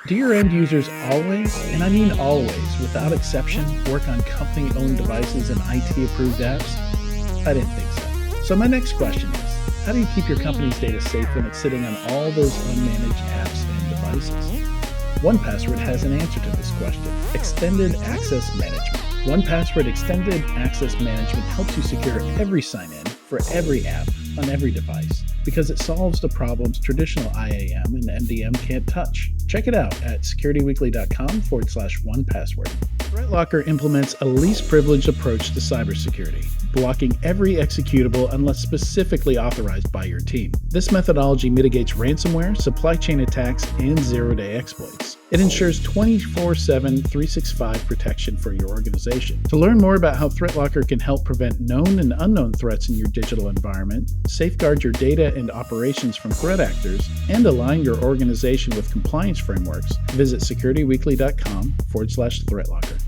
Do your end users always, and I mean always, without exception, work on company-owned devices and IT-approved apps? I didn't think so. So my next question is, how do you keep your company's data safe when it's sitting on all those unmanaged apps and devices? 1Password has an answer to this question: Extended Access Management. 1Password Extended Access Management helps you secure every sign-in for every app on every device because it solves the problems traditional IAM and MDM can't touch. Check it out at securityweekly.com/1password. ThreatLocker implements a least privileged approach to cybersecurity, blocking every executable unless specifically authorized by your team. This methodology mitigates ransomware, supply chain attacks, and zero-day exploits. It ensures 24/7, 365 protection for your organization. To learn more about how ThreatLocker can help prevent known and unknown threats in your digital environment, safeguard your data and operations from threat actors, and align your organization with compliance frameworks, visit securityweekly.com/ThreatLocker.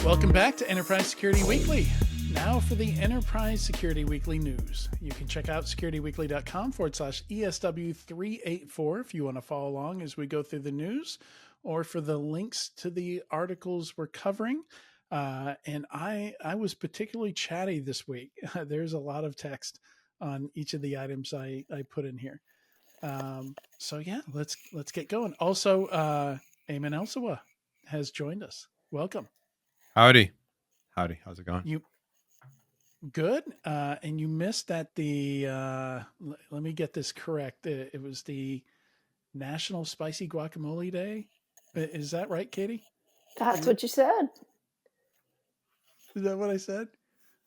Welcome back to Enterprise Security Weekly. Now for the Enterprise Security Weekly news. You can check out securityweekly.com/ESW384 if you want to follow along as we go through the news, or for the links to the articles we're covering. And I was particularly chatty this week. There's a lot of text on each of the items I put in here. So yeah, let's get going. Also, Eamon Elsawa has joined us. Welcome. Howdy. How's it going? You good? And you missed at the, let me get this correct. It was the National Spicy Guacamole Day. Is that right, Katie? That's what you said. Is that what I said?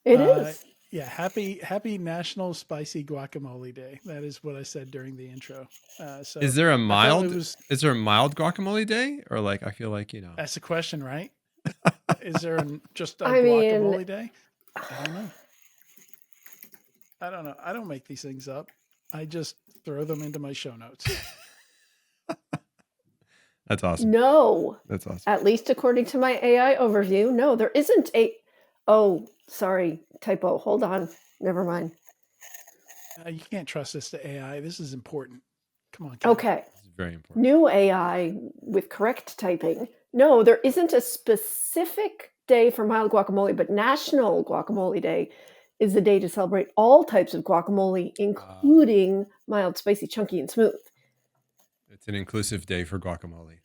It is. Yeah. Happy National Spicy Guacamole Day. That is what I said during the intro. So is there a mild guacamole day? Or like, I feel like, That's the question, right? Is there just a guacamole day? I don't know. I don't make these things up. I just throw them into my show notes. That's awesome. No. That's awesome. At least according to my AI overview. No, there isn't a... Oh, sorry. Typo. Hold on. Never mind. You can't trust this to AI. This is important. Come on, Katie. Okay. This is very important. New AI with correct typing. No, there isn't a specific day for mild guacamole, but National Guacamole Day is the day to celebrate all types of guacamole, including mild, spicy, chunky, and smooth. It's an inclusive day for guacamole.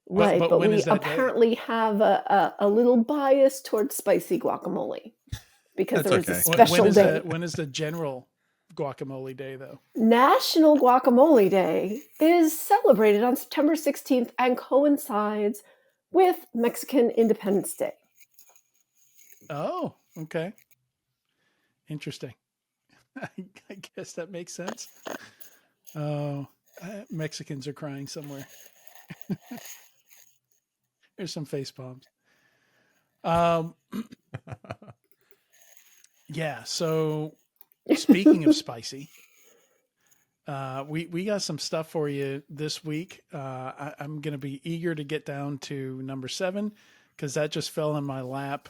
Right, but we apparently have a little bias towards spicy guacamole because there is a special day. When is the general guacamole day, though? National Guacamole Day is celebrated on September 16th and coincides with Mexican Independence Day. Oh, okay. Interesting. I guess that makes sense. Oh, Mexicans are crying somewhere. There's some face palms. Yeah, so speaking of spicy, we got some stuff for you this week. I'm going to be eager to get down to number 7 because that just fell in my lap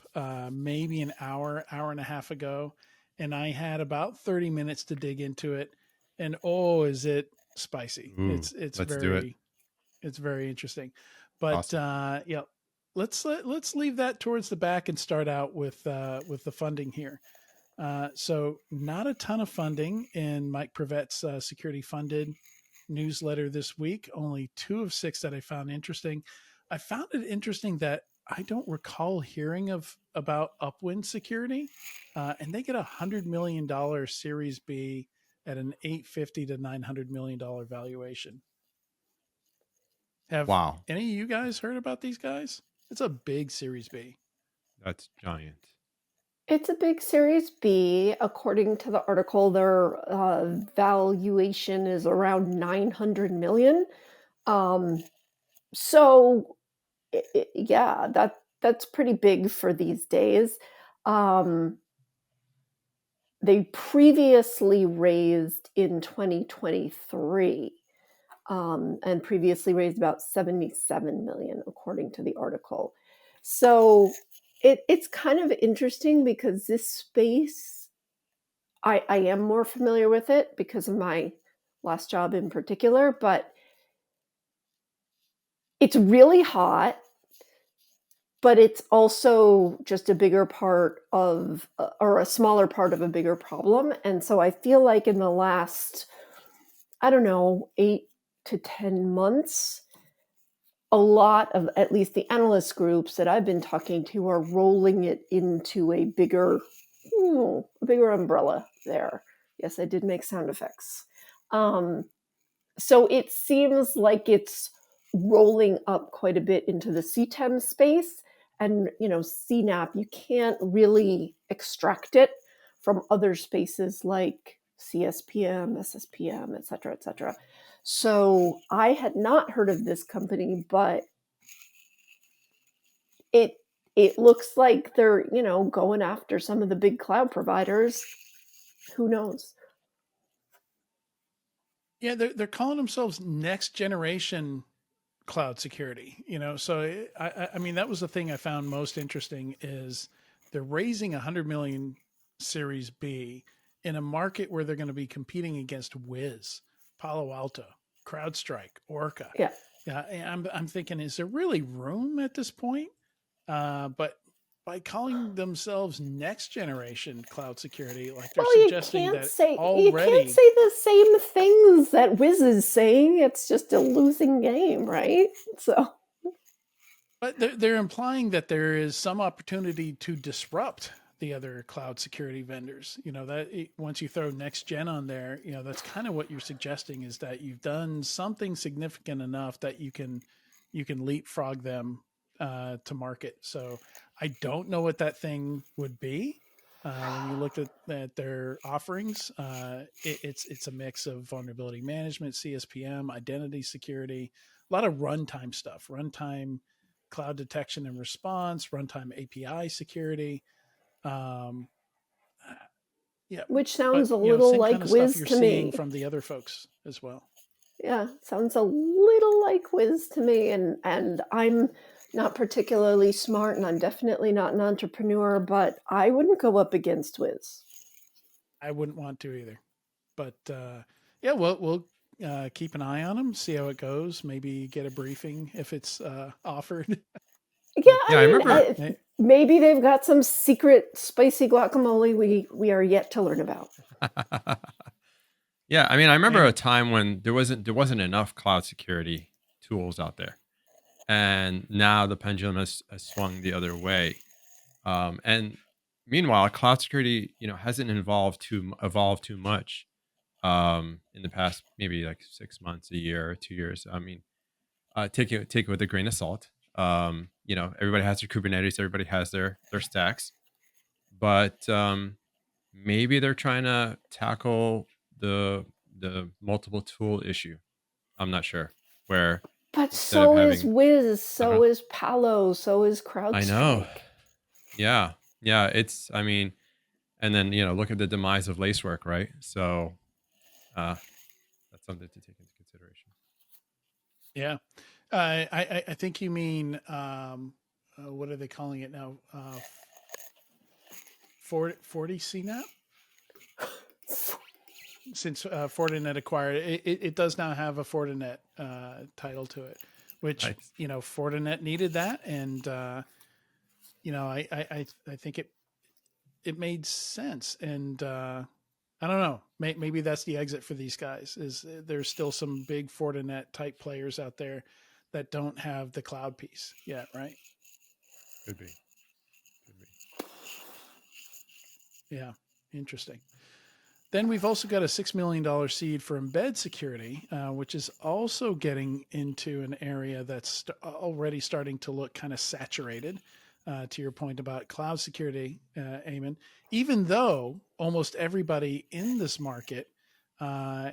maybe an hour and a half ago. And I had about 30 minutes to dig into it. And is it spicy? Ooh, it's very interesting. But awesome. Yeah, let's leave that towards the back and start out with the funding here. So not a ton of funding in Mike Prevet's security funded newsletter this week. Only 2 of 6 that I found interesting. I found it interesting that I don't recall hearing about Upwind Security, and they get $100 million Series B at an $850 to $900 million valuation. Have any of you guys heard about these guys? It's a big Series B. That's giant. It's a big Series B. According to the article, their valuation is around $900 million. So, yeah, that's pretty big for these days. They previously raised in 2023 and previously raised about 77 million, according to the article. So it's kind of interesting because this space, I am more familiar with it because of my last job in particular, but it's really hot, but it's also just a bigger part of, or a smaller part of a bigger problem. And so I feel like in the last, I don't know, 8 to 10 months, a lot of at least the analyst groups that I've been talking to are rolling it into a bigger umbrella there. Yes, I did make sound effects. So it seems like it's rolling up quite a bit into the CTEM space. And, CNAP, you can't really extract it from other spaces like CSPM, SSPM, et cetera, et cetera. So I had not heard of this company, but it looks like they're, going after some of the big cloud providers. Who knows? Yeah, they're calling themselves next generation cloud security. So I mean, that was the thing I found most interesting is they're raising 100 million Series B in a market where they're going to be competing against Wiz, Palo Alto, CrowdStrike, Orca. Yeah. Yeah, I'm thinking, is there really room at this point? But by calling themselves next generation cloud security, like they're Well, you suggesting can't that say already the same things that Wiz is saying. It's just a losing game, right? So, but they're implying that there is some opportunity to disrupt the other cloud security vendors. Once you throw next gen on there, that's kind of what you're suggesting, is that you've done something significant enough that you can leapfrog them to market. So I don't know what that thing would be. When you look at their offerings, it's a mix of vulnerability management, CSPM, identity security, a lot of runtime stuff, runtime cloud detection and response, runtime API security. Um, yeah, which but sounds a little same kind like of stuff Wiz you're to seeing me. from the other folks as well. Yeah, sounds a little like Wiz to me, and I'm not particularly smart, and I'm definitely not an entrepreneur, but I wouldn't go up against Wiz. I wouldn't want to either, but yeah, we'll keep an eye on them, see how it goes. Maybe get a briefing if it's offered. Yeah, But Yeah, I remember. Maybe they've got some secret spicy guacamole we are yet to learn about. Yeah, I mean, I remember a maybe. time when there wasn't enough cloud security tools out there, and now the pendulum has swung the other way. And meanwhile, cloud security, hasn't evolved too much in the past maybe like 6 months, a year, or 2 years. I mean, take it with a grain of salt. Everybody has their Kubernetes, everybody has their stacks, but maybe they're trying to tackle the multiple tool issue. I'm not sure. Where But instead of so is having, Wiz, I don't know. so is Palo, so is I know. CrowdStrike. Yeah. Yeah. I mean, and then, look at the demise of Lacework, right? So uh, that's something to take into consideration. Yeah, I think you mean what are they calling it now? 40 CNAP. Since Fortinet acquired it, it does now have a Fortinet title to it, which Nice. Fortinet needed that, and I think it made sense, and I don't know, maybe that's the exit for these guys. Is there's still some big Fortinet type players out there that don't have the cloud piece yet, right? Could be. Could be. Yeah, interesting. Then we've also got a $6 million seed for embed security, which is also getting into an area that's already starting to look kind of saturated. To your point about cloud security, Eamon, even though almost everybody in this market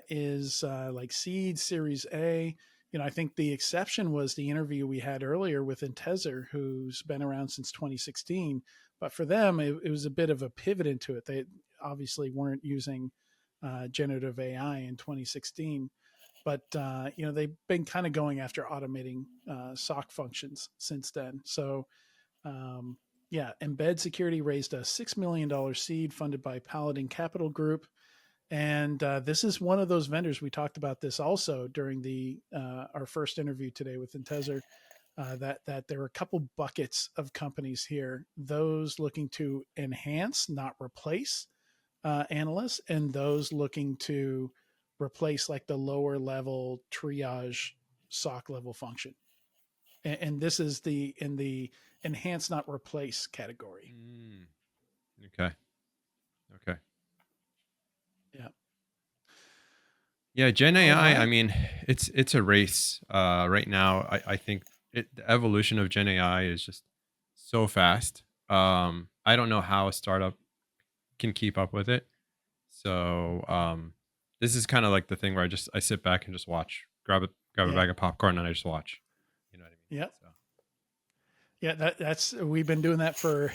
is like seed, Series A. I think the exception was the interview we had earlier with Intezer, who's been around since 2016. But for them, it was a bit of a pivot into it. They obviously weren't using generative AI in 2016, but they've been kind of going after automating SOC functions since then. So yeah, embed security raised a $6 million seed funded by Paladin Capital Group. And this is one of those vendors. We talked about this also during the our first interview today with Intezer. That there are a couple buckets of companies here: those looking to enhance, not replace, analysts, and those looking to replace like the lower level triage SOC level function. And this is in the enhance, not replace category. Okay. Okay. Yeah. Yeah, Gen All AI, I right. mean, it's a race. Right now, I think the evolution of Gen AI is just so fast. I don't know how a startup can keep up with it. So this is kind of like the thing where I sit back and just watch, grab a Yeah. bag of popcorn and I just watch. You know what I mean? Yep. So Yeah, that's we've been doing that for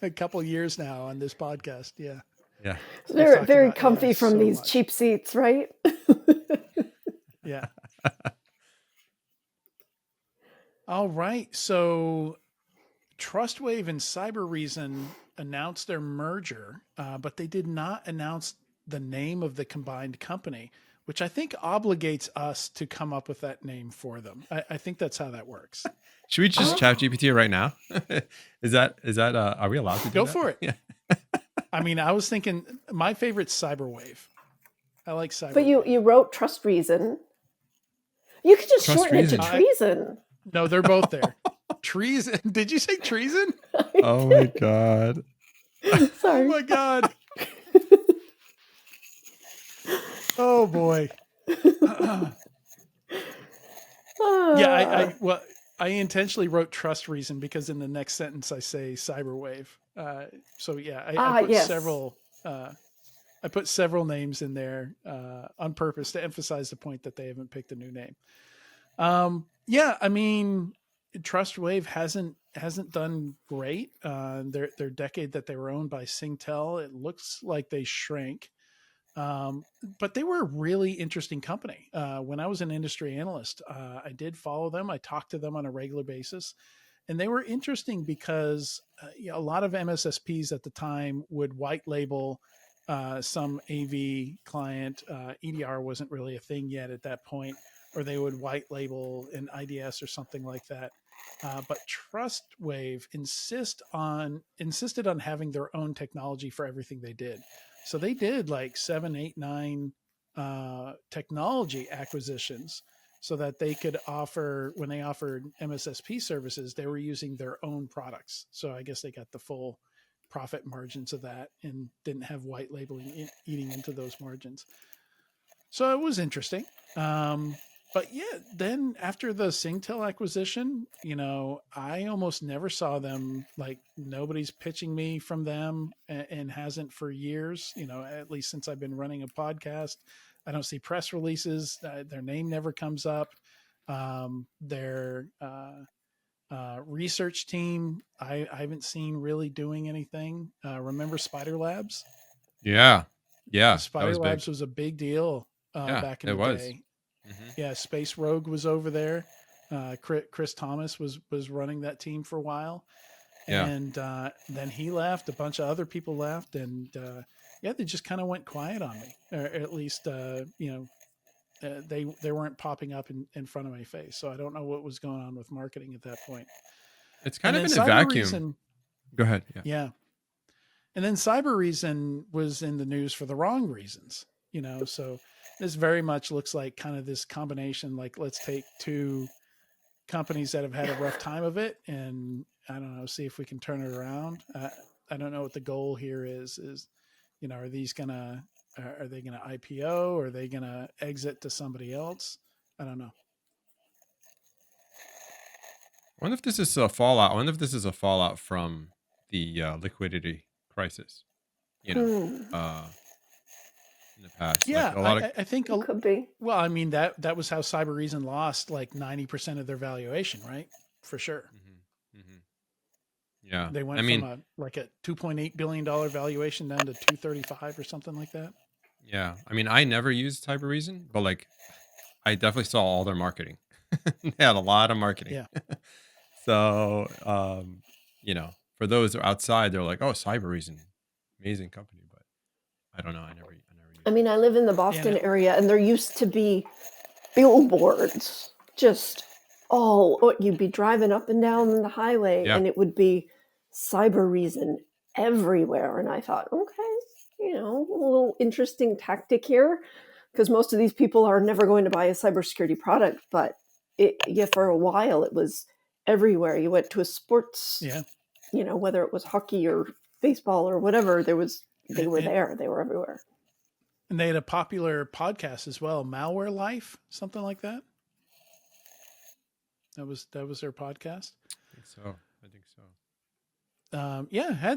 a couple years now on this podcast. Yeah. yeah. We've Very, talked very about AI comfy from so these much. cheap seats, right? Yeah. All right. So Trustwave and Cybereason announced their merger, but they did not announce the name of the combined company, which I think obligates us to come up with that name for them. I think that's how that works. Should we just chat Oh, GPT right now? Is that are we allowed to do Go that? for it. Yeah. I mean, I was thinking my favorite's Cyberwave. I like but you Cyberwave. wrote Trust Reason. You could just Trust shorten it to reason. treason. No, they're both there. Treason. Did you say treason? I Oh my did. god. Oh Sorry. my God. Oh boy. Ah, Well, I intentionally wrote trust reason because in the next sentence I say cyberwave. So yeah, I put yes. several names in there on purpose to emphasize the point that they haven't picked a new name. Yeah, I mean, Trustwave hasn't done great. Their decade that they were owned by Singtel, it looks like they shrank. But they were a really interesting company. When I was an industry analyst, I did follow them. I talked to them on a regular basis, and they were interesting because a lot of MSSPs at the time would white label some AV client. EDR wasn't really a thing yet at that point, or they would white label an IDS or something like that. But Trustwave insisted on having their own technology for everything they did. So they did like 7, 8, 9 technology acquisitions so that they could offer, when they offered MSSP services, they were using their own products. So I guess they got the full profit margins of that and didn't have white labeling eating into those margins. So it was interesting. But yeah, then after the Singtel acquisition, I almost never saw them. Like nobody's pitching me from them and hasn't for years, at least since I've been running a podcast. I don't see press releases. Their name never comes up. Their research team, I haven't seen really doing anything. Remember Spider Labs? Yeah. Yeah. That Spider was big. Labs was a big deal Yeah, back in it the was. day. Hmm. Yeah, Space Rogue was over there. Chris Thomas was running that team for a while, Yeah. and then he left. A bunch of other people left, and yeah, they just kind of went quiet on me, or at least they weren't popping up in front of my face. So I don't know what was going on with marketing at that point. It's kind And of then in a Cyber vacuum. Reason, Go ahead. Yeah. yeah, and then Cyber Reason was in the news for the wrong reasons. So this very much looks like kind of this combination. Like let's take two companies that have had a rough time of it and I don't know, see if we can turn it around. I don't know what the goal here is are these gonna are they gonna IPO, or are they gonna exit to somebody else? I don't know. I wonder if this is a fallout. I wonder if this is a fallout from the liquidity crisis. You know, Hmm. uh, in the past, like Yeah, a lot of. I think It could be. well, I mean that was how Cyber Reason lost like 90% of their valuation, right? For sure. Mhm, mhm. Yeah, They I went from mean, a $2.8 billion valuation down to 235 or something like that. yeah, I mean, I never used Reason, but like, I definitely saw all their marketing. They had a lot of marketing. Yeah. So, for those who are outside, they're like, "Oh, Reason, amazing company," but I don't know. I never I mean, I live in the Boston area, and there used to be billboards just you'd be driving up and down the highway, and it would be cybereason everywhere. And I thought, okay, a little interesting tactic here, because most of these people are never going to buy a cybersecurity product, but for a while it was everywhere. You went to a sports, whether it was hockey or baseball or whatever, they were there. They were everywhere. And they had a popular podcast as well, Malware Life, something like that. That was their podcast. I think so.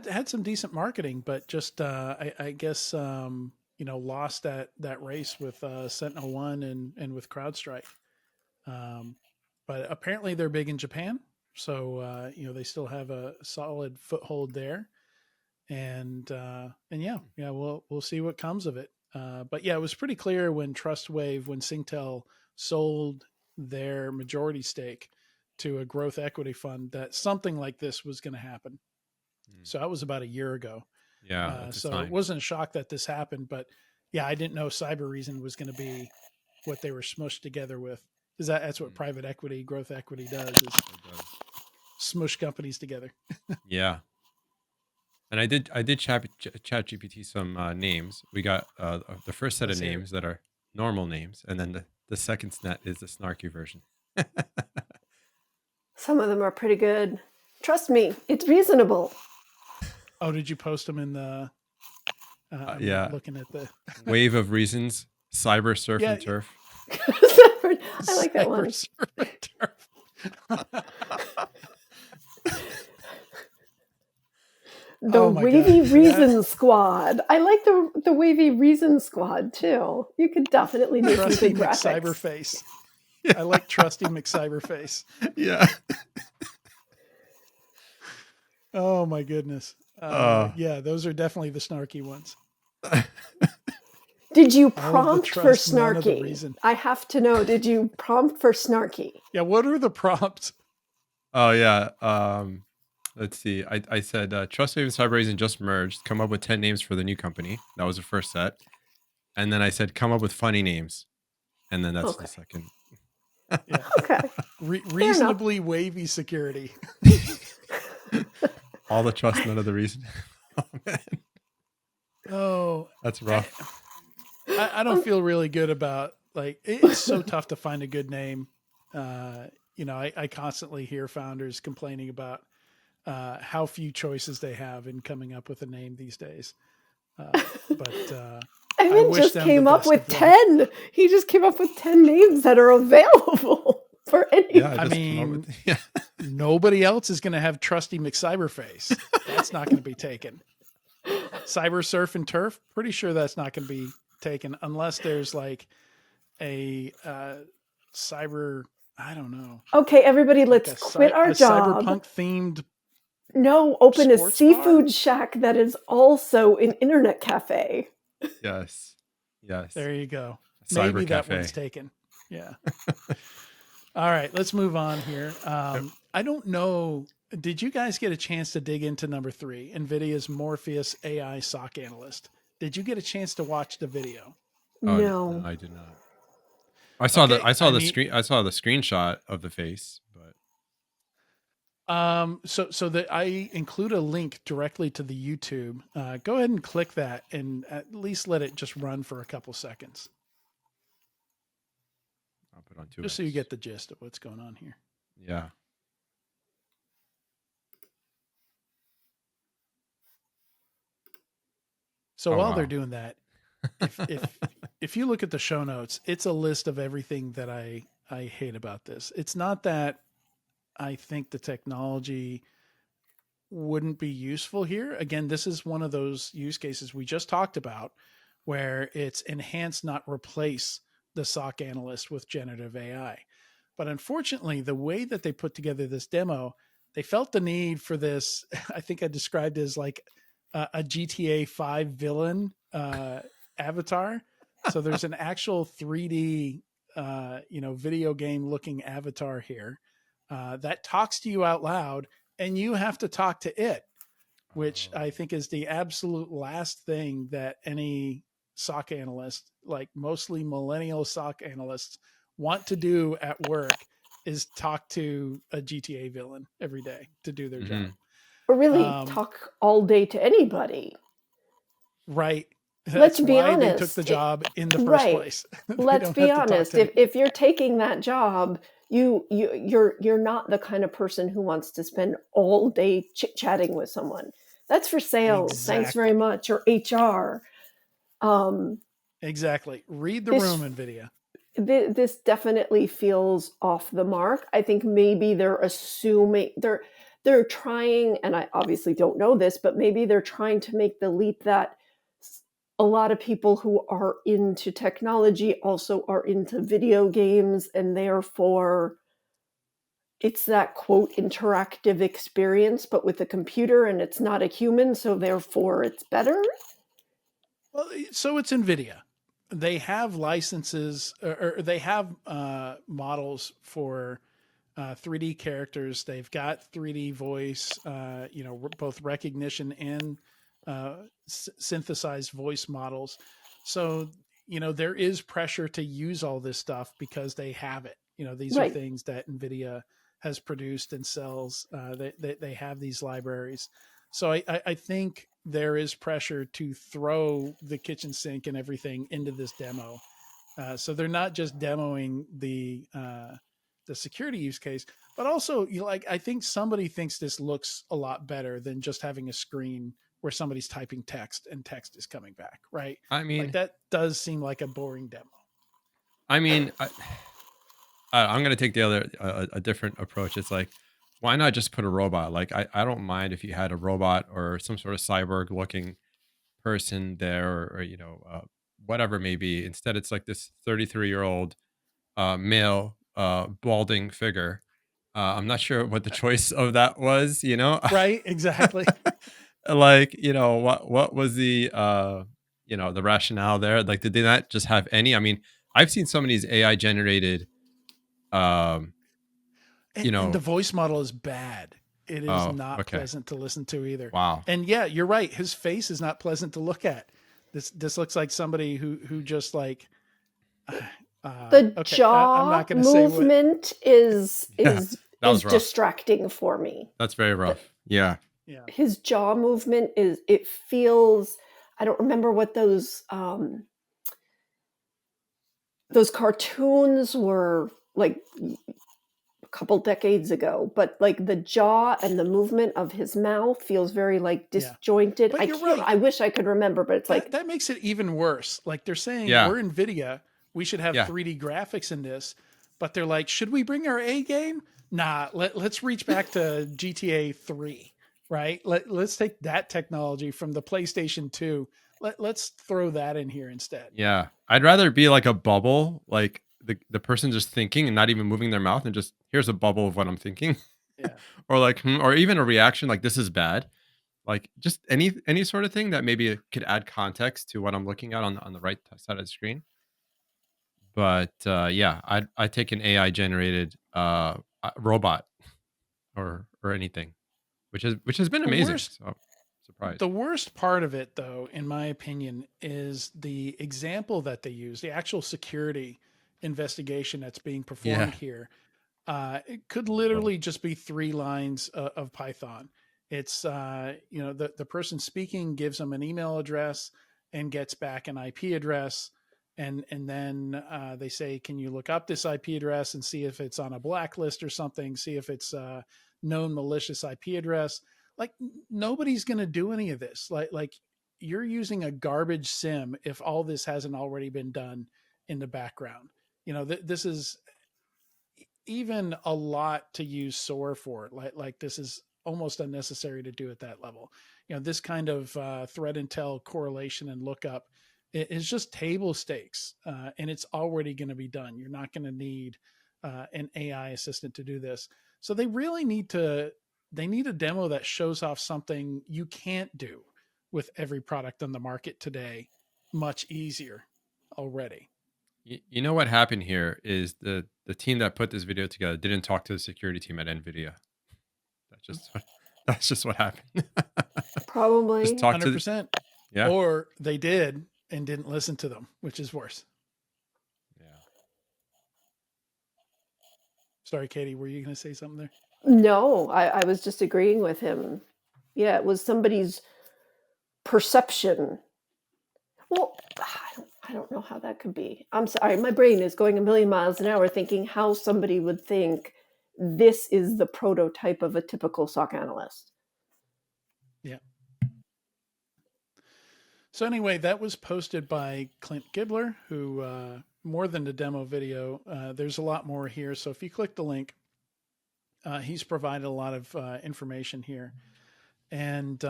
Had some decent marketing, but just I guess lost that race with SentinelOne and with CrowdStrike. But apparently they're big in Japan, so they still have a solid foothold there. And we'll see what comes of it. But yeah, it was pretty clear when Singtel sold their majority stake to a growth equity fund that something like this was going to happen. So that was about a year ago. Yeah. So it wasn't a shock that this happened, but yeah, I didn't know Cybereason was going to be what they were smushed together with. Because that's what private equity, growth equity does, is smush companies together. Yeah. And I did chat GPT some names. We got the first set of names that are normal names, and then the second set is the snarky version. Some of them are pretty good. Trust me, it's reasonable. Oh, did you post them in the? I'm looking at the Wave of Reasons, Cyber Surf and Turf. I like that one. Surf and Turf. The Wavy Reason Squad. I like the Wavy Reason Squad too. You could definitely do some good graphics. McCyberface. I like Trusty McCyberface. Yeah. Oh my goodness. Those are definitely the snarky ones. Did you prompt for snarky? I have to know. Did you prompt for snarky? Yeah. What are the prompts? Oh yeah. Let's see. I said Trustwave and Cybereason just merged. Come up with 10 names for the new company. That was the first set. And then I said, come up with funny names. And then that's the second. Yeah. Okay. Reasonably wavy security. All the trust, none of the reason. Oh man. Oh, that's rough. I don't feel really good about, like, it's so tough to find a good name. I constantly hear founders complaining about how few choices they have in coming up with a name these days. Evan just came up with 10. He just came up with 10 names that are available for any. Yeah, I mean, nobody else is going to have Trusty McCyberface. That's not going to be taken. Cyber Surf and Turf, pretty sure that's not going to be taken unless there's like a cyber, I don't know. Okay, everybody, let's quit our job. Cyberpunk themed. No, open a seafood shack that is also an internet cafe. Yes. There you go. Cyber Maybe cafe. That one's taken. Yeah. All right, let's move on here. I don't know. Did you guys get a chance to dig into number 3, NVIDIA's Morpheus AI SOC analyst? Did you get a chance to watch the video? No, I did not. I saw the screenshot of the face, but I include a link directly to the YouTube. Go ahead and click that and at least let it just run for a couple seconds. I'll put on 2x. Just so you get the gist of what's going on here. Yeah. So while they're doing that, if you look at the show notes, it's a list of everything that I hate about this. It's not that I think the technology wouldn't be useful here. Again, this is one of those use cases we just talked about where it's enhance, not replace the SOC analyst with generative AI. But unfortunately, the way that they put together this demo, they felt the need for this. I think I described it as like a GTA 5 villain avatar. So there's an actual 3D, video game looking avatar here that talks to you out loud, and you have to talk to it, which I think is the absolute last thing that any SOC analyst, like mostly millennial SOC analysts, want to do at work is talk to a GTA villain every day to do their job. Or really talk all day to anybody. Right. Let's be why honest. They took the job in the first place. Let's be honest. If you're taking that job, you're not the kind of person who wants to spend all day chit-chatting with someone. That's for sales. Exactly. Thanks very much. Or HR. Exactly. Read the room, NVIDIA. This definitely feels off the mark. I think maybe they're assuming they're trying, and I obviously don't know this, but maybe they're trying to make the leap that a lot of people who are into technology also are into video games, and therefore it's that quote interactive experience, but with a computer, and it's not a human, so therefore it's better. Well, so it's NVIDIA. They have licenses, or they have models for 3D characters. They've got 3D voice, both recognition and synthesized voice models. So, there is pressure to use all this stuff because they have it. These are things that NVIDIA has produced and sells. They have these libraries. So I think there is pressure to throw the kitchen sink and everything into this demo. So they're not just demoing the security use case, but also I think somebody thinks this looks a lot better than just having a screen where somebody's typing text and text is coming back, right? I mean, that does seem like a boring demo. I mean, I'm going to take a different approach. It's like, why not just put a robot? Like, I don't mind if you had a robot or some sort of cyborg looking person there, or whatever it may be. Instead, it's like this 33-year-old male balding figure. I'm not sure what the choice of that was, Right, exactly. Like, what was the the rationale there? Like, did they not just have any? I mean, I've seen some of these AI generated and the voice model is bad. It is not pleasant to listen to either. Wow. And yeah, you're right. His face is not pleasant to look at. This looks like somebody who just like the jaw I'm not movement is distracting for me. That's very rough. Yeah. His jaw movement it feels, I don't remember what those cartoons were like a couple decades ago, but like the jaw and the movement of his mouth feels very like disjointed. But you're right. I wish I could remember, but it's like that makes it even worse. Like they're saying we're NVIDIA, we should have 3D graphics in this, but they're like, should we bring our A game? Nah, let's reach back to GTA 3, right? Let's take that technology from the PlayStation 2. Let's throw that in here instead. Yeah. I'd rather be like a bubble, like the person just thinking and not even moving their mouth, and just here's a bubble of what I'm thinking. Yeah. Or like, or even a reaction like, this is bad. Like just any sort of thing that maybe could add context to what I'm looking at on the right side of the screen. But I'd take an AI generated robot or anything, which has been amazing. So surprised. The worst part of it, though, in my opinion, is the example that they use, the actual security investigation that's being performed here. It could literally just be 3 lines of Python. It's the person speaking gives them an email address and gets back an IP address, and then they say, can you look up this IP address and see if it's on a blacklist or something, see if it's a known malicious IP address. Like nobody's going to do any of this. Like you're using a garbage sim if all this hasn't already been done in the background. This is even a lot to use SOAR for. Like this is almost unnecessary to do at that level. This kind of threat intel correlation and lookup is just table stakes, and it's already going to be done. You're not going to need an AI assistant to do this. So they really need a demo that shows off something you can't do with every product on the market today much easier already. You know what happened here is the team that put this video together didn't talk to the security team at NVIDIA. That's just what happened. Probably just talk 100%. Yeah. Or they did and didn't listen to them, which is worse. Yeah. Sorry, Katie, were you going to say something there? No, I was just agreeing with him. Yeah, it was somebody's perception. Well, I don't know how that could be. I'm sorry, my brain is going a million miles an hour thinking how somebody would think this is the prototype of a typical SOC analyst. Yeah. So anyway, that was posted by Clint Gibbler, who more than the demo video, there's a lot more here. So if you click the link, he's provided a lot of information here. And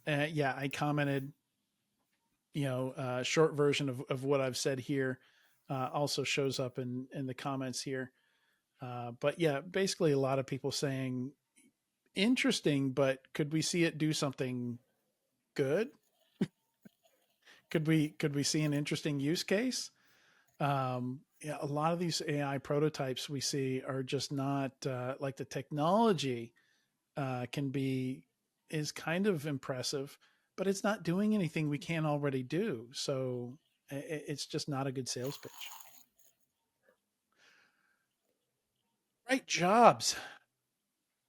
yeah, I commented, short version of what I've said here also shows up in the comments here. But yeah, basically a lot of people saying interesting, but could we see it do something good? Could we see an interesting use case? Yeah, a lot of these AI prototypes we see are just not like the technology is kind of impressive, but it's not doing anything we can't already do. So it's just not a good sales pitch. Right, jobs.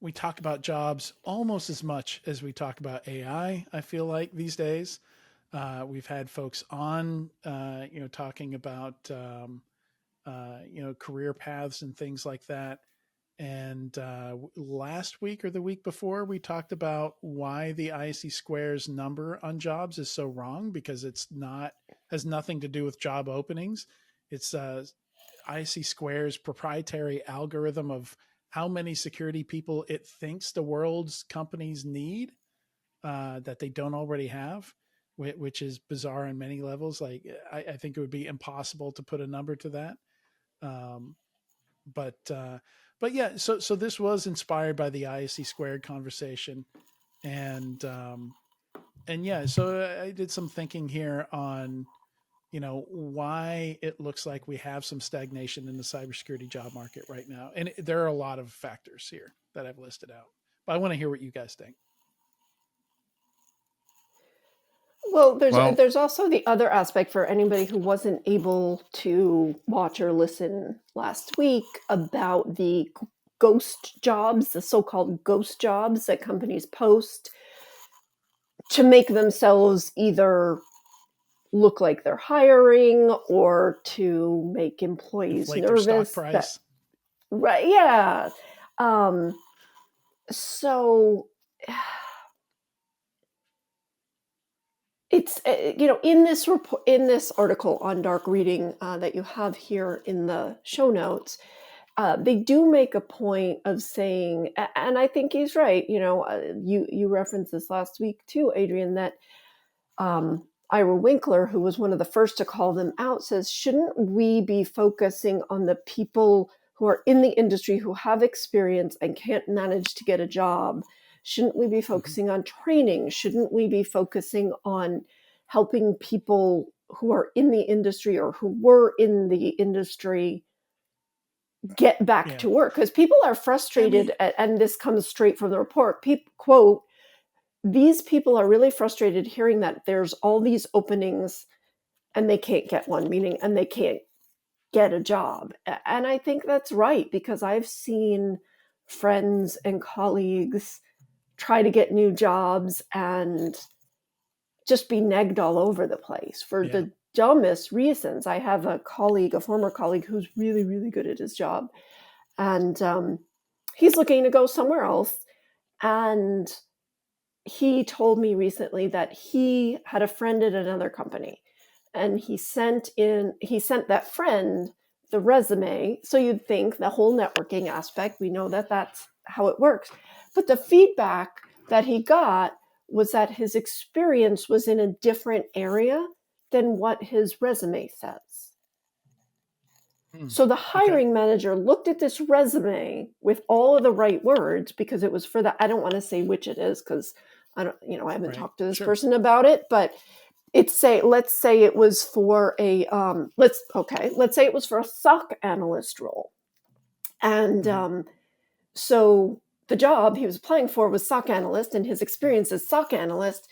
We talk about jobs almost as much as we talk about AI. I feel like these days, we've had folks on, talking about career paths and things like that. And last week or the week before, we talked about why the IC Squares number on jobs is so wrong, because has nothing to do with job openings. It's IC Squares proprietary algorithm of how many security people it thinks the world's companies need that they don't already have, which is bizarre on many levels. Like I think it would be impossible to put a number to that. But yeah, so this was inspired by the ISC squared conversation, and yeah, so I did some thinking here on, why it looks like we have some stagnation in the cybersecurity job market right now, and there are a lot of factors here that I've listed out. But I want to hear what you guys think. Well, there's also the other aspect for anybody who wasn't able to watch or listen last week about the ghost jobs, the so-called ghost jobs that companies post to make themselves either look like they're hiring or to make employees Inflate nervous. Their stock price. Right, yeah. So it's in this report, in this article on dark reading that you have here in the show notes, they do make a point of saying, and I think he's right. You referenced this last week too, Adrian, that Ira Winkler, who was one of the first to call them out, says, shouldn't we be focusing on the people who are in the industry who have experience and can't manage to get a job? Shouldn't we be focusing on training? Shouldn't we be focusing on helping people who are in the industry or who were in the industry get back to work? Because people are frustrated, and this comes straight from the report. Quote, these people are really frustrated hearing that there's all these openings and they can't get one, and they can't get a job. And I think that's right, because I've seen friends and colleagues try to get new jobs and just be negged all over the place for the dumbest reasons. I have a former colleague who's really, really good at his job, and he's looking to go somewhere else. And he told me recently that he had a friend at another company, and he sent that friend the resume. So you'd think the whole networking aspect, we know that that's how it works. But the feedback that he got was that his experience was in a different area than what his resume says. So the hiring manager looked at this resume with all of the right words, because it was for I don't want to say which it is, because I haven't talked to this person about it, but let's say it was for a let's say it was for a SOC analyst role. And so the job he was applying for was SOC analyst, and his experience as SOC analyst.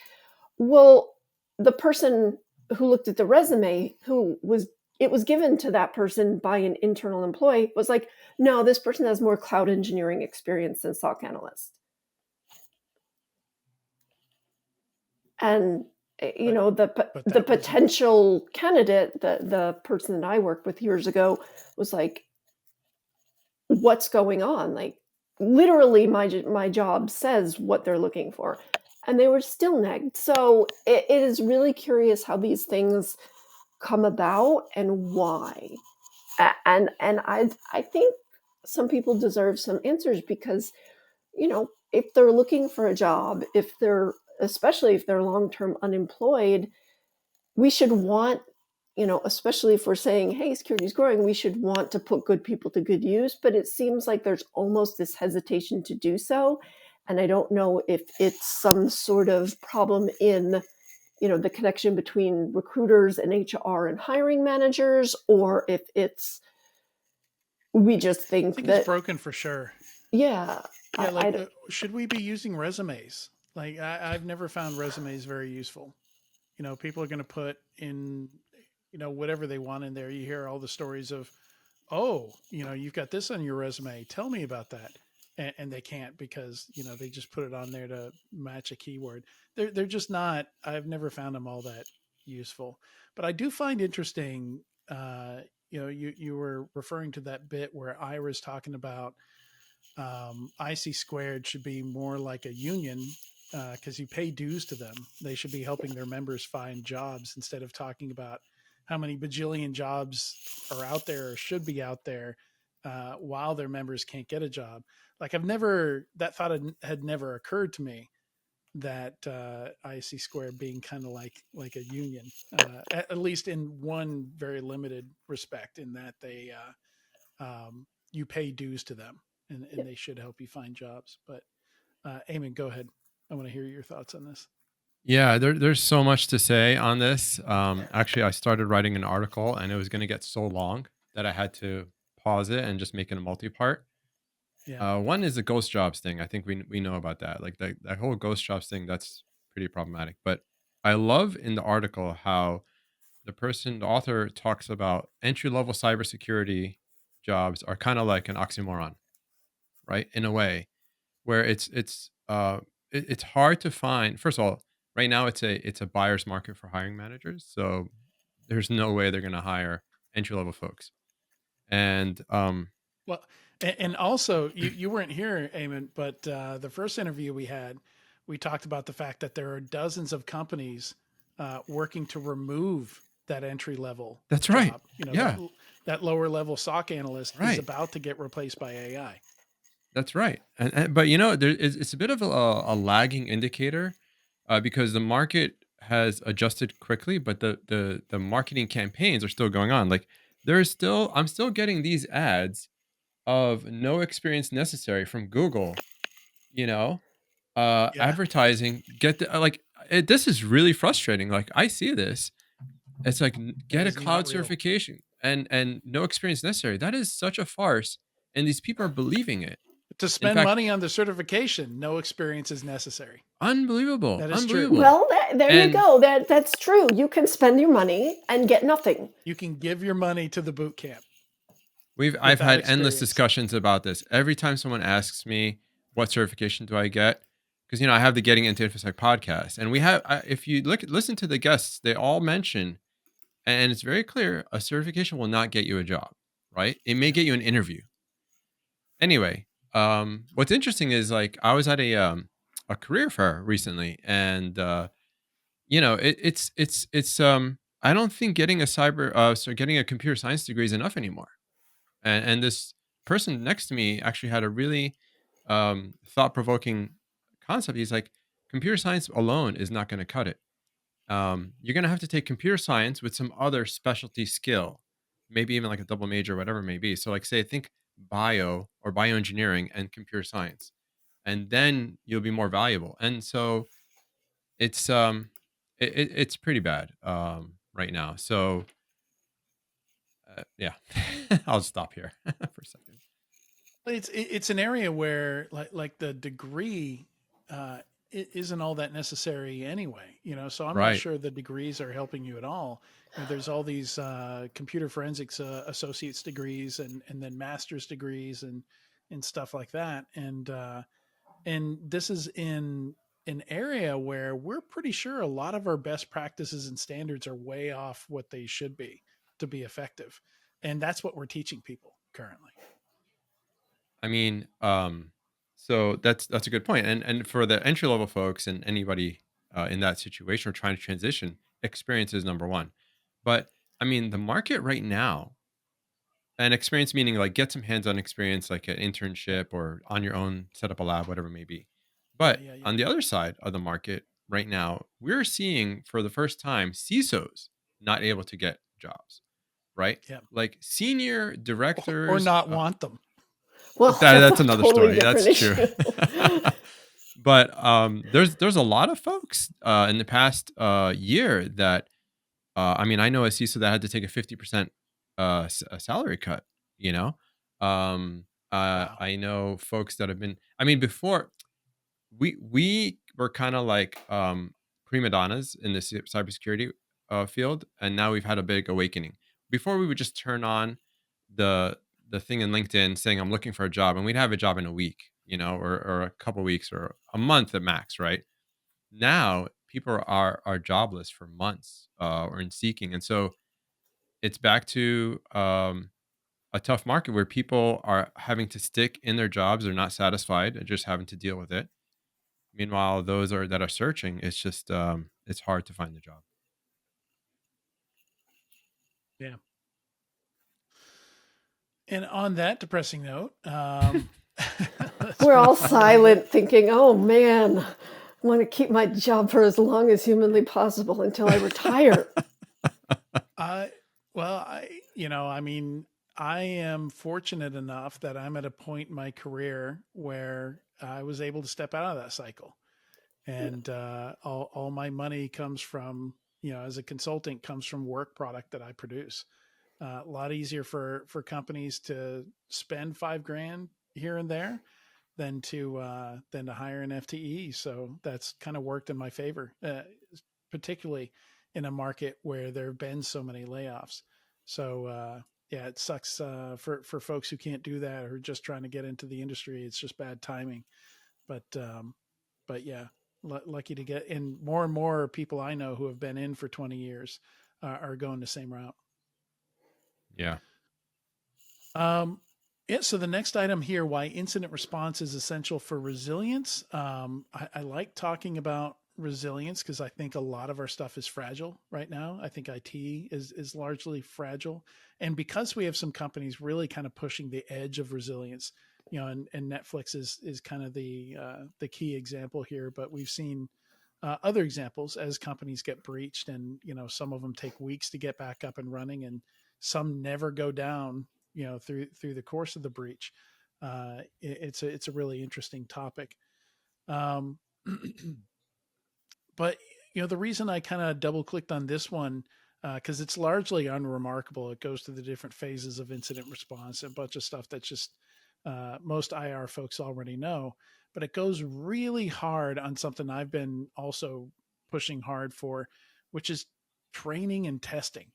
Well, the person who looked at the resume, it was given to that person by an internal employee, was like, no, this person has more cloud engineering experience than SOC analyst. And the potential candidate, the person that I worked with years ago, was like, what's going on? Like, literally my job says what they're looking for, and they were still negged. So it is really curious how these things come about and why. And I think some people deserve some answers, because if they're looking for a job, especially if they're long-term unemployed, we should want, especially if we're saying, hey, security is growing, we should want to put good people to good use. But it seems like there's almost this hesitation to do so. And I don't know if it's some sort of problem in, the connection between recruiters and HR and hiring managers, or if we just think that it's broken for sure. Yeah. Should we be using resumes? Like, I've never found resumes very useful. People are going to put in, whatever they want in there. You hear all the stories of, oh, you've got this on your resume. Tell me about that. And they can't, because, they just put it on there to match a keyword. They're just not, I've never found them all that useful. But I do find interesting, you were referring to that bit where Ira's talking about IC Squared should be more like a union, because you pay dues to them. They should be helping their members find jobs, instead of talking about how many bajillion jobs are out there or should be out there, while their members can't get a job. Like, that thought had never occurred to me, that IC Squared being kind of like a union, at least in one very limited respect, in that they you pay dues to them, and they should help you find jobs. But Eamon, go ahead. I want to hear your thoughts on this. Yeah, there's so much to say on this. Actually, I started writing an article, and it was going to get so long that I had to pause it and just make it a multi-part. Yeah. One is the ghost jobs thing. I think we know about that. Like that whole ghost jobs thing, that's pretty problematic. But I love in the article how the author talks about entry-level cybersecurity jobs are kind of like an oxymoron, right? In a way, where it's hard to find. First of all, right now it's a buyer's market for hiring managers, so there's no way they're going to hire entry-level folks. And Well, and also, you weren't here, Eamon, but the first interview we had, we talked about the fact that there are dozens of companies working to remove that entry level. That's job. right. Yeah. That lower level SOC analyst Right. is about to get replaced by AI. That's right. But it's a bit of a lagging indicator, because the market has adjusted quickly, but the marketing campaigns are still going on. Like I'm still getting these ads of no experience necessary from Google, Yeah. advertising. This is really frustrating. Like, I see this. It's like, get a is not cloud real. certification and no experience necessary. That is such a farce, and these people are believing it. To spend money on the certification, no experience is necessary. Unbelievable. That is Unbelievable. true. Well, there you go. That's true. You can spend your money and get nothing. You can give your money to the boot camp. I've had endless discussions about this. Every time someone asks me, what certification do I get? Because, I have the Getting Into InfoSec podcast, and if you listen to the guests, they all mention, and it's very clear, a certification will not get you a job, right? It may get you an interview. Anyway, what's interesting is, like, I was at a career fair recently, and it's I don't think getting getting a computer science degree is enough anymore. And this person next to me actually had a really thought-provoking concept. He's like, computer science alone is not going to cut it. You're going to have to take computer science with some other specialty skill, maybe even like a double major, whatever it may be. So, like, say, think bio or bioengineering and computer science, and then you'll be more valuable. And so it's pretty bad right now. So yeah, I'll stop here for a second. It's an area where, like the degree isn't all that necessary anyway, so I'm not Right. sure the degrees are helping you at all. There's all these computer forensics associate's degrees and then master's degrees and stuff like that. And this is in an area where we're pretty sure a lot of our best practices and standards are way off what they should be to be effective. And that's what we're teaching people currently. I mean, so that's a good point. And for the entry level folks and anybody in that situation or trying to transition, experience is number one. But I mean, the market right now, and experience meaning like get some hands on experience, like an Yeah. internship or on your own, set up a lab, whatever it may be. Yeah. But Yeah. Yeah. on the other side of the market right now, we're seeing for the first time CISOs not able to get jobs, right? Yeah. Like senior Or directors. not want them. Well, that's That's a another totally story. different That's true. issue. But there's a lot of folks in the past year that I mean, I know a CISO that had to take a 50% a salary cut. You know, Wow. I know folks that have been. I mean, before we were kind of like prima donnas in the cybersecurity field, and now we've had a big awakening. Before we would just turn on the the thing in LinkedIn saying I'm looking for a job, and we'd have a job in a week, or a couple weeks or a month at max, right? Now people are jobless for months or in seeking, and so it's back to a tough market where people are having to stick in their jobs, they're not satisfied and just having to deal with it. Meanwhile, those that are searching, it's just it's hard to find the job. Yeah. And on that depressing note, We're all move on a little silent, bit. thinking, "Oh man, I want to keep my job for as long as humanly possible until I retire." I well, I mean, I am fortunate enough that I'm at a point in my career where I was able to step out of that cycle, and all my money comes from, as a consultant, comes from work product that I produce. A lot easier for companies to spend 5 grand here and there than to hire an FTE. So that's kind of worked in my favor, particularly in a market where there have been so many layoffs. So yeah, it sucks for folks who can't do that or just trying to get into the industry. It's just bad timing. But yeah, lucky to get in. More and more people I know who have been in for 20 years are going the same route. Yeah. Yeah, so the next item here, why incident response is essential for resilience. I like talking about resilience because I think a lot of our stuff is fragile right now. I think IT is largely fragile, and because we have some companies really kind of pushing the edge of resilience, and Netflix is kind of the key example here. But we've seen other examples as companies get breached, and some of them take weeks to get back up and running, and some never go down through the course of the breach. It's a really interesting topic. Um, but the reason I kind of double clicked on this one because it's largely unremarkable. It goes through the different phases of incident response, a bunch of stuff that's just most IR folks already know. But it goes really hard on something I've been also pushing hard for, which is training and testing.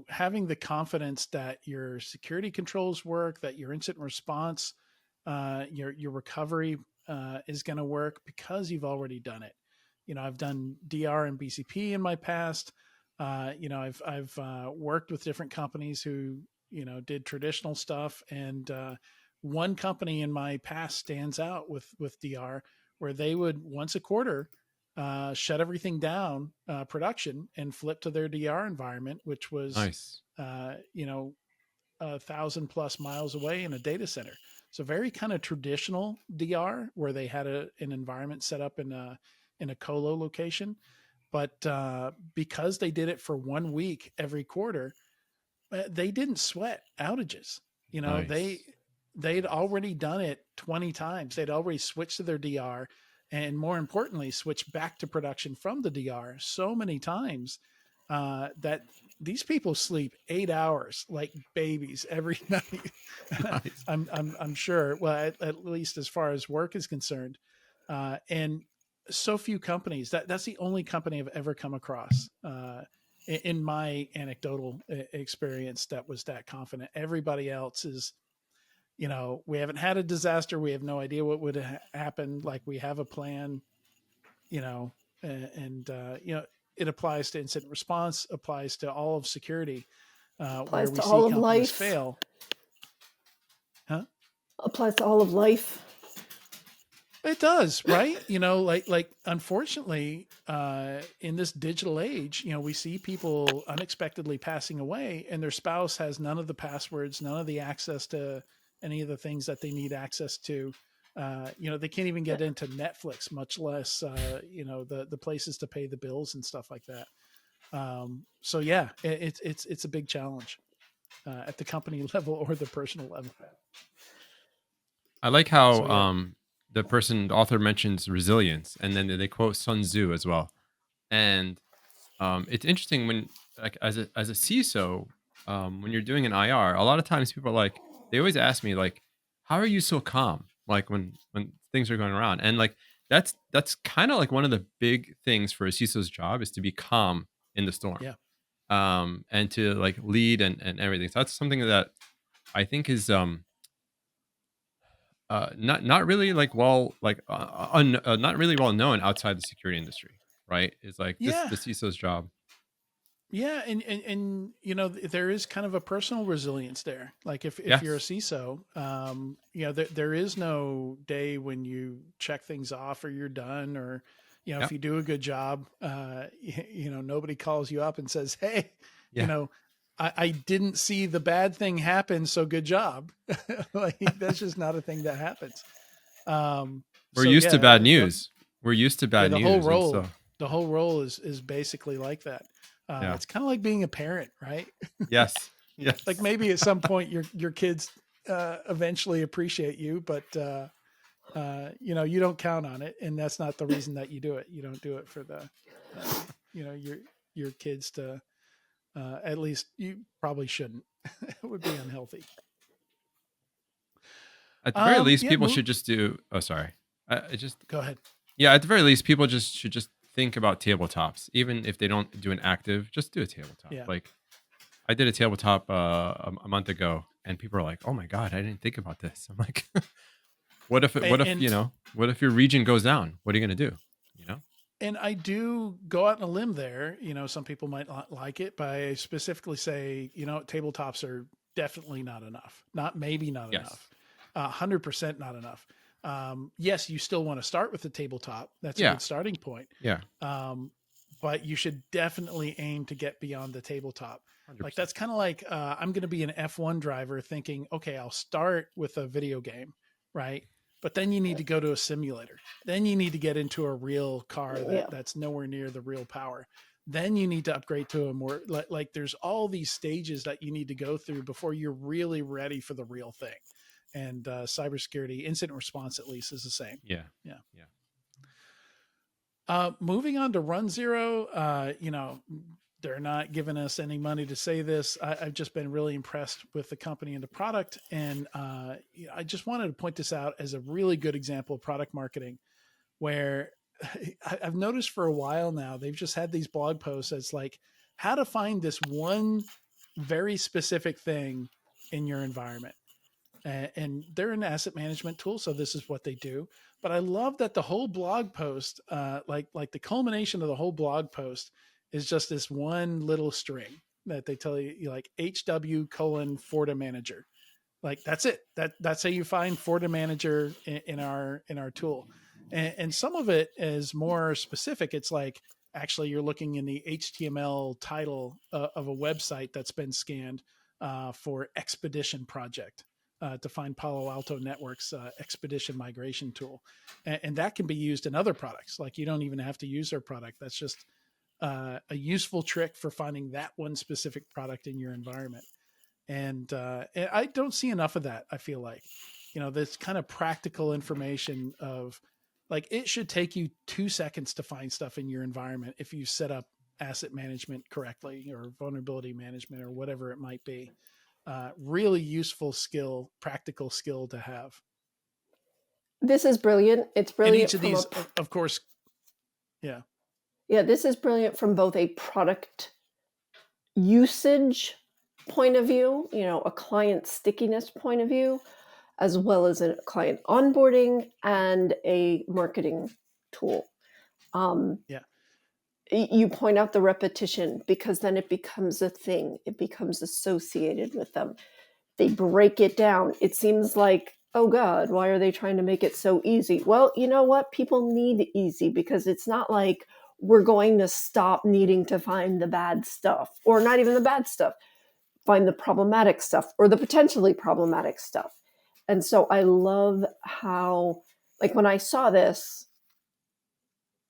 Having the confidence that your security controls work, that your incident response, your recovery is going to work because you've already done it. I've done DR and BCP in my past. I've worked with different companies who did traditional stuff, and one company in my past stands out with DR, where they would once a quarter shut everything down, production, and flip to their DR environment, which was, Nice. 1,000+ miles away in a data center. So very kind of traditional DR where they had an environment set up in a colo location, but because they did it for 1 week every quarter, they didn't sweat outages. You know, they Nice. they'd already done it 20 times. They'd already switched to their DR and more importantly, switched back to production from the DR so many times that these people sleep 8 hours like babies every night. Nice. I'm sure. Well, at least as far as work is concerned. And so few companies, that's the only company I've ever come across in my anecdotal experience that was that confident. Everybody else is, we haven't had a disaster. We have no idea what would happen. Like, we have a plan, you know, and it applies to incident response, applies to all of security, where Applies we to see all of companies life. fail. Huh? Applies to all of life. It does, right? Like unfortunately, in this digital age, we see people unexpectedly passing away, and their spouse has none of the passwords, none of the access to any of the things that they need access to. They can't even get into Netflix, much less, the places to pay the bills and stuff like that. So yeah, it's a big challenge at the company level or the personal level. I like how So yeah, the author mentions resilience, and then they quote Sun Tzu as well. And it's interesting when, like, as a CISO, when you're doing an IR, a lot of times people are like, they always ask me like, "How are you so calm?" Like when things are going around, and like that's kind of like one of the big things for a CISO's job is to be calm in the storm, yeah, and to like lead and everything. So that's something that I think is not really like not really well known outside the security industry, right? It's like this yeah. the CISO's job. Yeah, and there is kind of a personal resilience there. Like, if you're a Yes. CISO, there is no day when you check things off or you're done, or if Yep. you do a good job, nobody calls you up and says, "Hey, you Yeah. know, I didn't see the bad thing happen, so good job." Like, that's just not a thing that happens. We're So used to yeah, bad news. We're used to yeah, bad news, and so the whole role is basically like that. yeah. It's kind of like being a parent, right? Yes. Like, Yes. maybe at some point your kids eventually appreciate you, but you don't count on it, and that's not the reason that you do it. You don't do it for the your kids to, at least you probably shouldn't. It would be unhealthy. At the very least, Yeah, people should just do. Oh, sorry. I just go ahead. Yeah. At the very least, people should just think about tabletops, even if they don't do an active. Just do a tabletop. Yeah. Like I did a tabletop a month ago, and people are like, "Oh my god, I didn't think about this." I'm like, "What if and, what if and what if your region goes down? What are you gonna do?" You know? and I do go out on a limb there. Some people might not like it, but I specifically say, tabletops are definitely not enough. Not maybe not Yes. enough. 100% not enough. Yes, you still want to start with the tabletop. That's a Yeah. good starting point. Yeah. But you should definitely aim to get beyond the tabletop. Like, 100%. that's kind of like, I'm going to be an F1 driver thinking, okay, I'll start with a video game, right? But then you need to go to a simulator. Then you need to get into a real car Yeah. that's nowhere near the real power. Then you need to upgrade to a more like there's all these stages that you need to go through before you're really ready for the real thing. And cybersecurity incident response, at least, is the same. Yeah. Yeah. Yeah. Moving on to Run Zero, they're not giving us any money to say this. I've just been really impressed with the company and the product. And I just wanted to point this out as a really good example of product marketing, where I've noticed for a while now, they've just had these blog posts that's like, how to find this one very specific thing in your environment. And they're an asset management tool, so this is what they do. But I love that the whole blog post, like the culmination of the whole blog post, is just this one little string that they tell you, like HW colon Forta manager. Like, that's it. That's how you find Forta manager in our tool. And some of it is more specific. It's like, actually, you're looking in the HTML title of a website that's been scanned for expedition project. To find Palo Alto Network's expedition migration tool. And that can be used in other products. Like, you don't even have to use their product. That's just a useful trick for finding that one specific product in your environment. And I don't see enough of that, I feel like. This kind of practical information of, like, it should take you 2 seconds to find stuff in your environment if you set up asset management correctly, or vulnerability management, or whatever it might be. Really useful skill, practical skill to have. This is brilliant. It's And brilliant each of from these, of course, yeah. Yeah, this is brilliant from both a product usage point of view, a client stickiness point of view, as well as a client onboarding and a marketing tool. Yeah. You point out the repetition because then it becomes a thing. It becomes associated with them. They break it down. It seems like, oh God, why are they trying to make it so easy? Well, you know what? People need easy because it's not like we're going to stop needing to find the bad stuff, or not even the bad stuff, find the problematic stuff or the potentially problematic stuff. And so I love how, like, when I saw this,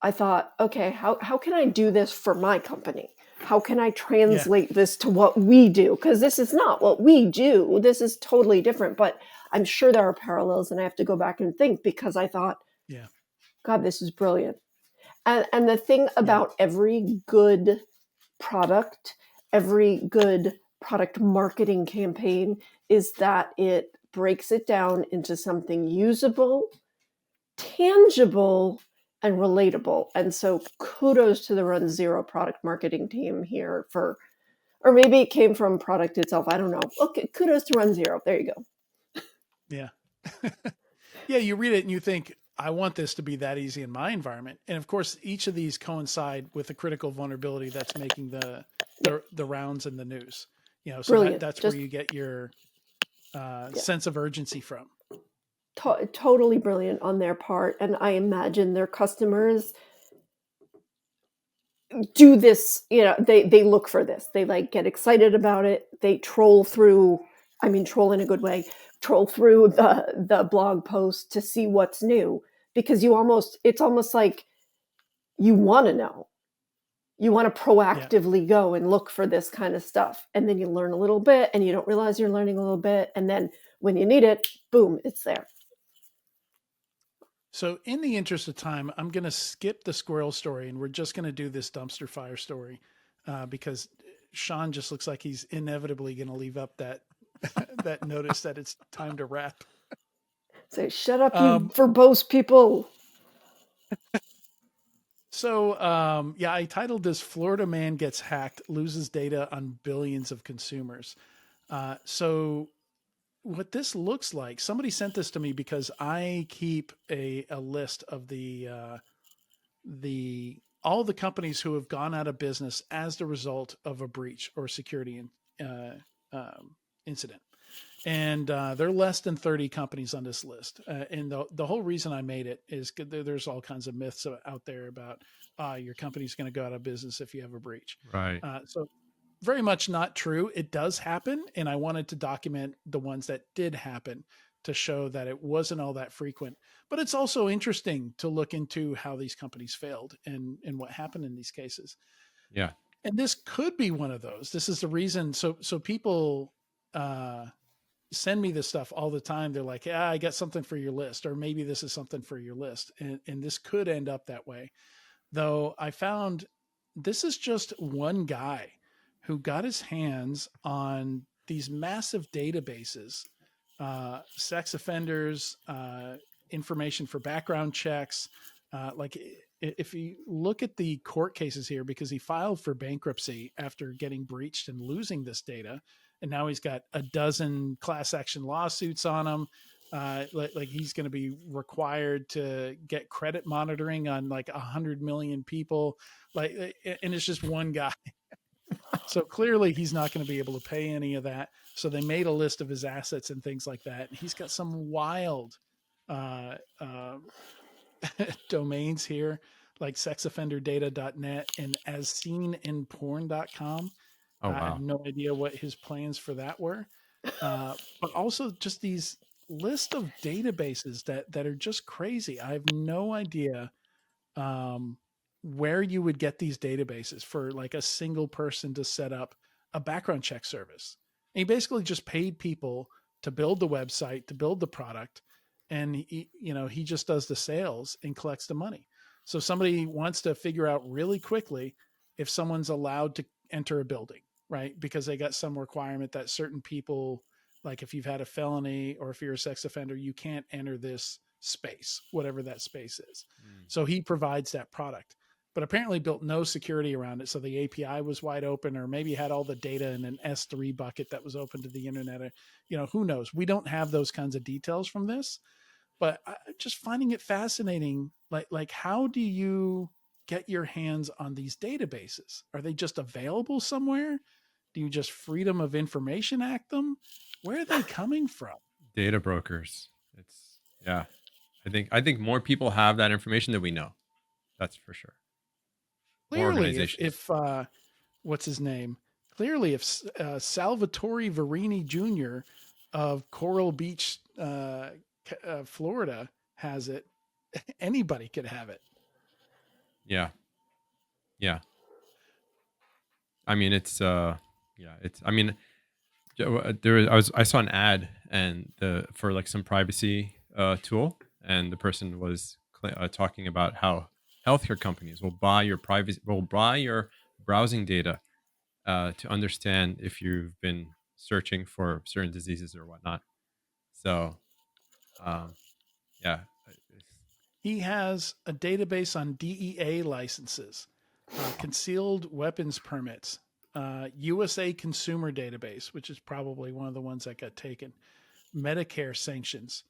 I thought, okay, how can I do this for my company? How can I translate this to what we do? Because this is not what we do. This is totally different. But I'm sure there are parallels, and I have to go back and think because I thought, Yeah. God, this is brilliant. And the thing about every good product, every good product marketing campaign is that it breaks it down into something usable, tangible, and relatable. And so kudos to the Run Zero product marketing team here for, or maybe it came from product itself. I don't know. Okay, kudos to Run Zero. There you go. Yeah. Yeah. You read it and you think, I want this to be that easy in my environment. And of course, each of these coincide with a critical vulnerability that's making the rounds in the news. So Brilliant. that's Just where you get your sense of urgency from. totally brilliant on their part. And I imagine their customers do this, they look for this. They like get excited about it. They troll through, troll in a good way, troll through the blog post to see what's new because it's almost like you want to know. You want to proactively go and look for this kind of stuff. And then you learn a little bit and you don't realize you're learning a little bit. And then when you need it, boom, it's there. So in the interest of time, I'm going to skip the squirrel story and we're just going to do this dumpster fire story because Sean just looks like he's inevitably going to leave up that that notice that it's time to wrap. Say, shut up, you verbose people. So, I titled this Florida Man Gets Hacked, Loses Data on Billions of Consumers. So what this looks like, somebody sent this to me because I keep a list of the all the companies who have gone out of business as the result of a breach or security incident. And there are less than 30 companies on this list. And the whole reason I made it is there's all kinds of myths out there about your company's going to go out of business if you have a breach. Right. So very much not true. It does happen. And I wanted to document the ones that did happen to show that it wasn't all that frequent. But it's also interesting to look into how these companies failed and what happened in these cases. Yeah. And this could be one of those. This is the reason. So people send me this stuff all the time. They're like, yeah, I got something for your list, or maybe this is something for your list. And this could end up that way. Though I found this is just one guy who got his hands on these massive databases, sex offenders, information for background checks. Like if you look at the court cases here, because he filed for bankruptcy after getting breached and losing this data, and now he's got a dozen class action lawsuits on him. Like he's going to be required to get credit monitoring on like 100 million people. And it's just one guy. So clearly he's not going to be able to pay any of that. So they made a list of his assets and things like that. And he's got some wild domains here, like sexoffenderdata.net and as seen in porn.com. Oh, I have wow. no idea what his plans for that were. But also just these list of databases that are just crazy. I have no idea where you would get these databases for like a single person to set up a background check service. And he basically just paid people to build the website, to build the product, and he just does the sales and collects the money. So somebody wants to figure out really quickly if someone's allowed to enter a building, right? Because they got some requirement that certain people, like if you've had a felony or if you're a sex offender, you can't enter this space, whatever that space is. So he provides that product, but apparently built no security around it. So the API was wide open, or maybe had all the data in an S3 bucket that was open to the internet. Or, who knows? We don't have those kinds of details from this, but just finding it fascinating. Like how do you get your hands on these databases? Are they just available somewhere? Do you just Freedom of Information Act them? Where are they coming from? Data brokers. I think more people have that information than we know. That's for sure. Clearly, if what's his name? Clearly, if Salvatore Verini Jr. of Coral Beach, Florida, has it, anybody could have it. Yeah. I mean, I saw an ad and for like some privacy tool, and the person was talking about how healthcare companies will buy your browsing data to understand if you've been searching for certain diseases or whatnot. So, yeah. He has a database on DEA licenses, concealed weapons permits, USA consumer database, which is probably one of the ones that got taken, Medicare sanctions,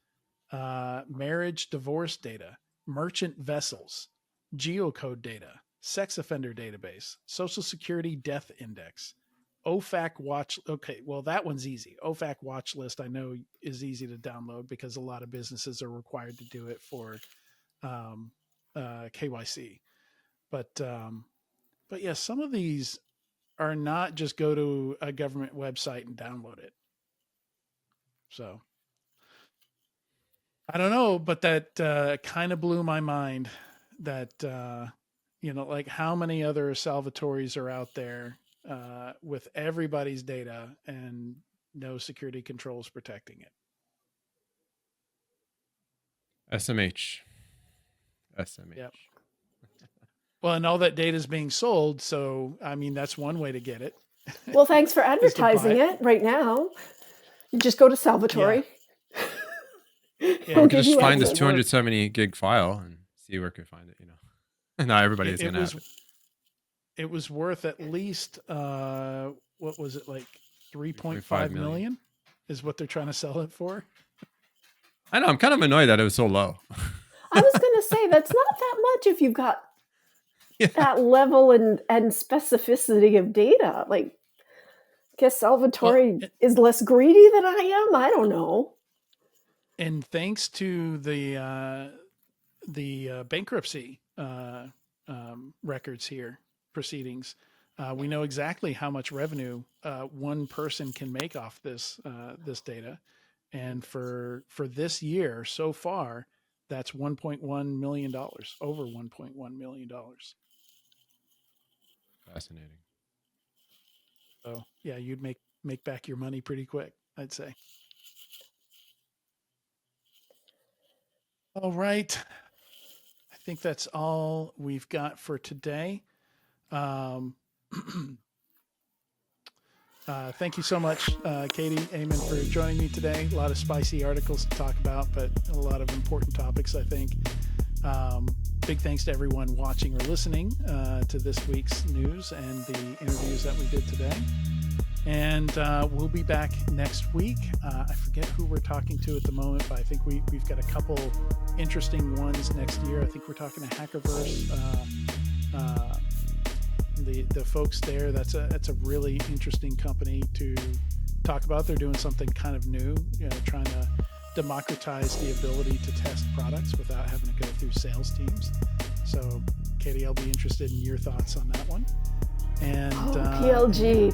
marriage divorce data, merchant vessels, geocode data, sex offender database, social security death index, OFAC watch. Okay, well, that one's easy. OFAC watch list, I know, is easy to download because a lot of businesses are required to do it for KYC. But yeah, some of these are not just go to a government website and download it. So I don't know, but that kind of blew my mind that, like how many other Salvatores are out there with everybody's data and no security controls protecting it. SMH. Yep. Well, and all that data is being sold. So, I mean, that's one way to get it. Well, thanks for advertising it right now. You just go to Salvatore. Yeah, we can just find this 270 gig file and see where we can find it, And not everybody's going to have it. It was worth at least, what was it, like 3.5 million is what they're trying to sell it for. I know. I'm kind of annoyed that it was so low. I was going to say, that's not that much if you've got that level and specificity of data. Like, I guess Salvatore is less greedy than I am. I don't know. And thanks to the bankruptcy records here, proceedings, we know exactly how much revenue one person can make off this data. And for this year so far, that's $1.1 million, over $1.1 million. Fascinating. So yeah, you'd make back your money pretty quick, I'd say. All right. I think that's all we've got for today. Thank you so much, Katie, Eamon, for joining me today. A lot of spicy articles to talk about, but a lot of important topics, I think. Big thanks to everyone watching or listening to this week's news and the interviews that we did today. And we'll be back next week. I forget who we're talking to at the moment, but I think we've got a couple interesting ones next year. I think we're talking to Hackerverse. The folks there, that's a really interesting company to talk about. They're doing something kind of new, trying to democratize the ability to test products without having to go through sales teams. So, Katie, I'll be interested in your thoughts on that one. And PLG.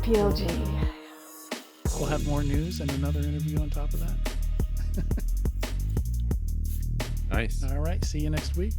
We'll have more news and another interview on top of that. Nice. All right. See you next week.